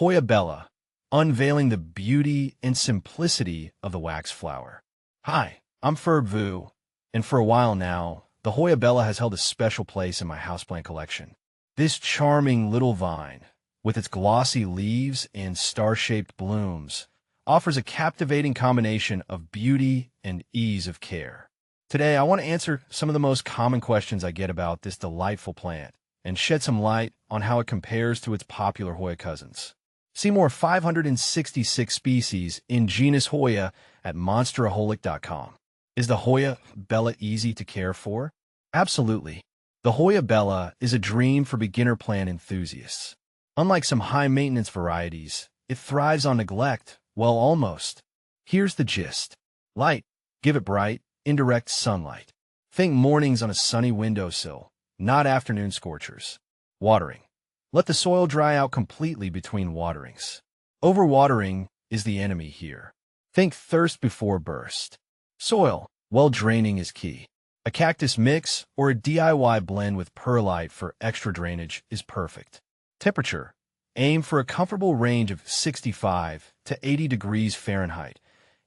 Hoya bella, unveiling the beauty and simplicity of the wax flower. Hi, I'm Ferb Vu, and for a while now, the Hoya bella has held a special place in my houseplant collection. This charming little vine, with its glossy leaves and star-shaped blooms, offers a captivating combination of beauty and ease of care. Today, I want to answer some of the most common questions I get about this delightful plant and shed some light on how it compares to its popular Hoya cousins. See more 566 species in genus Hoya at monsteraholic.com. Is the Hoya bella easy to care for? Absolutely. The Hoya bella is a dream for beginner plant enthusiasts. Unlike some high-maintenance varieties, it thrives on neglect, well, almost. Here's the gist. Light. Give it bright, indirect sunlight. Think mornings on a sunny windowsill, not afternoon scorchers. Watering. Let the soil dry out completely between waterings. Overwatering is the enemy here. Think thirst before burst. Soil. Well, draining is key. A cactus mix or a DIY blend with perlite for extra drainage is perfect. Temperature. Aim for a comfortable range of 65 to 80 degrees Fahrenheit,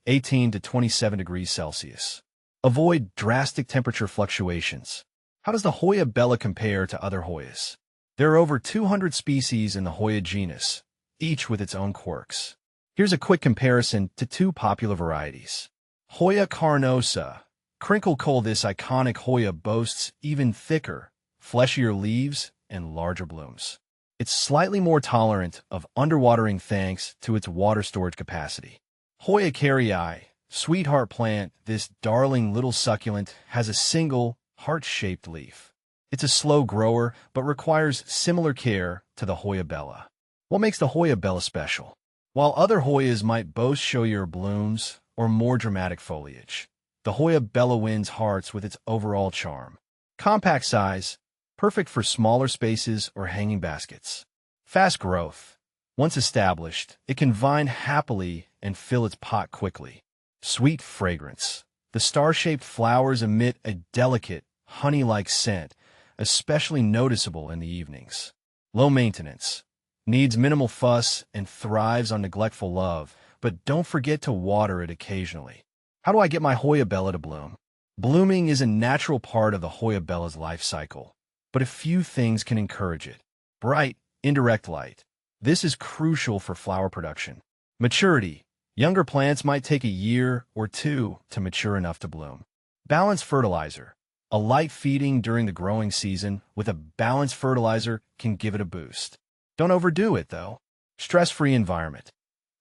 18 to 27 degrees Celsius. Avoid drastic temperature fluctuations. How does the Hoya bella compare to other Hoyas? There are over 200 species in the Hoya genus, each with its own quirks. Here's a quick comparison to two popular varieties. Hoya carnosa. Crinkle cull. This iconic Hoya boasts even thicker, fleshier leaves and larger blooms. It's slightly more tolerant of underwatering thanks to its water storage capacity. Hoya carrii, sweetheart plant. This darling little succulent has a single, heart-shaped leaf. It's a slow grower, but requires similar care to the Hoya bella. What makes the Hoya bella special? While other Hoyas might boast showier blooms or more dramatic foliage, the Hoya bella wins hearts with its overall charm. Compact size, perfect for smaller spaces or hanging baskets. Fast growth. Once established, it can vine happily and fill its pot quickly. Sweet fragrance. The star-shaped flowers emit a delicate, honey-like scent, especially noticeable in the evenings. Low maintenance. Needs minimal fuss and thrives on neglectful love, but don't forget to water it occasionally. How do I get my Hoya bella to bloom? Blooming is a natural part of the Hoya bella's life cycle, but a few things can encourage it. Bright, indirect light. This is crucial for flower production. Maturity. Younger plants might take a year or two to mature enough to bloom. Balanced fertilizer. A light feeding during the growing season with a balanced fertilizer can give it a boost. Don't overdo it, though. Stress-free environment.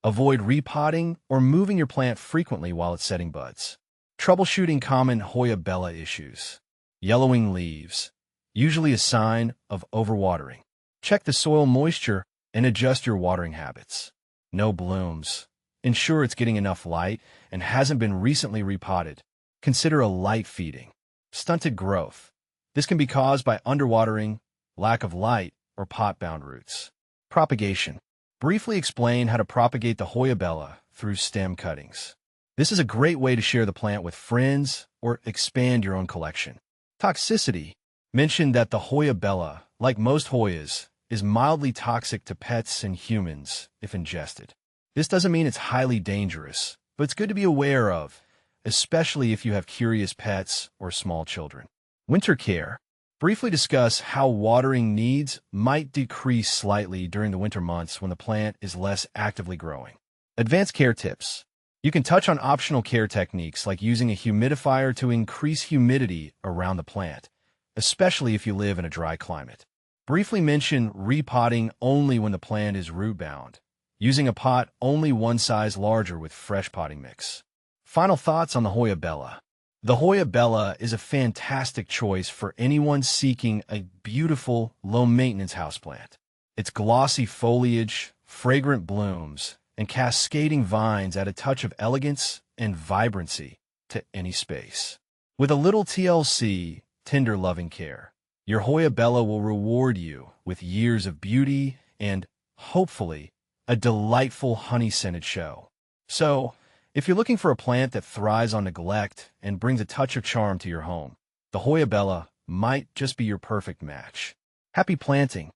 Avoid repotting or moving your plant frequently while it's setting buds. Troubleshooting common Hoya bella issues. Yellowing leaves. Usually a sign of overwatering. Check the soil moisture and adjust your watering habits. No blooms. Ensure it's getting enough light and hasn't been recently repotted. Consider a light feeding. Stunted growth. This can be caused by underwatering, lack of light, or pot-bound roots. Propagation. Briefly explain how to propagate the Hoya bella through stem cuttings. This is a great way to share the plant with friends or expand your own collection. Toxicity. Mention that the Hoya bella, like most Hoyas, is mildly toxic to pets and humans if ingested. This doesn't mean it's highly dangerous, but it's good to be aware of, especially if you have curious pets or small children. Winter care. Briefly discuss how watering needs might decrease slightly during the winter months when the plant is less actively growing. Advanced care tips. You can touch on optional care techniques like using a humidifier to increase humidity around the plant, especially if you live in a dry climate. Briefly mention repotting only when the plant is root-bound, using a pot only one size larger with fresh potting mix. Final thoughts on the Hoya bella. The Hoya bella is a fantastic choice for anyone seeking a beautiful, low-maintenance houseplant. Its glossy foliage, fragrant blooms, and cascading vines add a touch of elegance and vibrancy to any space. With a little TLC, tender loving care, your Hoya bella will reward you with years of beauty and, hopefully, a delightful honey-scented show. So, if you're looking for a plant that thrives on neglect and brings a touch of charm to your home, the Hoya bella might just be your perfect match. Happy planting!